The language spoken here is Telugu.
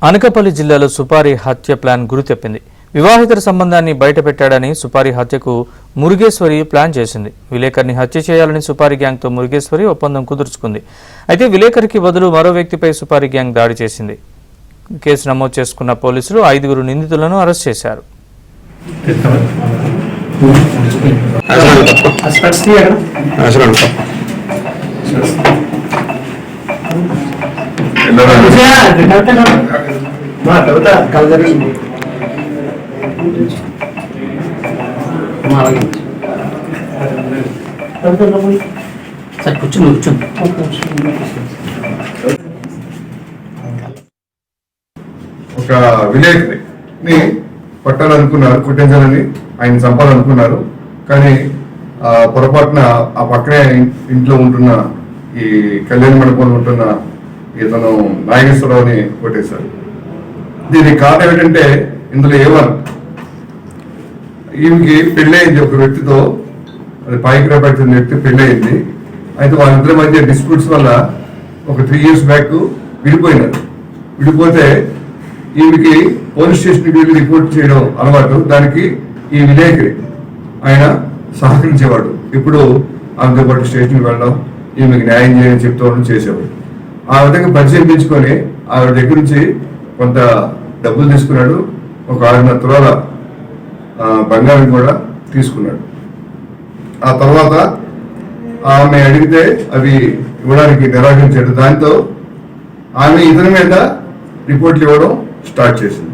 అనకాపల్లి జిల్లాలో సుపారి హత్య ప్లాన్ గురితెప్పింది. వివాహితర సంబంధాన్ని బయటపెట్టాడని సుపారి హత్యకు మురుగేశ్వరి ప్లాన్ చేసింది. విలేకరిని హత్య చేయాలని సుపారి గ్యాంగ్తో మురుగేశ్వరి ఒప్పందం కుదుర్చుకుంది. అయితే విలేకరికి బదులు మరో వ్యక్తిపై సుపారి గ్యాంగ్ దాడి చేసింది. కేసు నమోదు చేసుకున్న పోలీసులు 5 నిందితులను అరెస్ట్ చేశారు. ఒక విలేకరిని పట్టాలనుకున్నారు, కొట్టించాలని ఆయన చంపాలనుకున్నారు. కానీ పొరపాటున ఆ పక్కనే ఇంట్లో ఉంటున్న ఈ కళ్యాణ మండపంలో ఉంటున్న ఇతను నాగేశ్వరరావుని కొట్టేశారు. దీనికి కారణం ఏంటంటే ఇందులో ఈమెకి పెళ్ళయింది, ఒక వ్యక్తితో, అది పాయికిరాపేట చెందిన వ్యక్తి పెళ్ళయింది. అయితే వాళ్ళిద్దరి మధ్య డిస్ప్యూట్స్ వల్ల ఒక 3 years బ్యాక్ విడిపోయినారు. విడిపోతే ఈమెకి పోలీస్ స్టేషన్కి వెళ్ళి రిపోర్ట్ చేయడం అలవాటు. దానికి ఈ విలేకరి ఆయన సహకరించేవాడు. ఇప్పుడు ఆమెతో పాటు స్టేషన్కి వెళ్ళడం, ఈమెకి న్యాయం చేయని చెప్తూ చేసేవాడు. ఆ విధంగా పరిచయం పెంచుకొని ఆవిడ దగ్గర నుంచి కొంత డబ్బులు తీసుకున్నాడు. ఒక 6.5 తులాల బంగారం కూడా తీసుకున్నాడు. ఆ తర్వాత ఆమె అడిగితే అవి ఇవ్వడానికి నిరాకరించాడు. దాంతో ఆమె ఇతని మీద రిపోర్ట్లు ఇవ్వడం స్టార్ట్ చేసింది.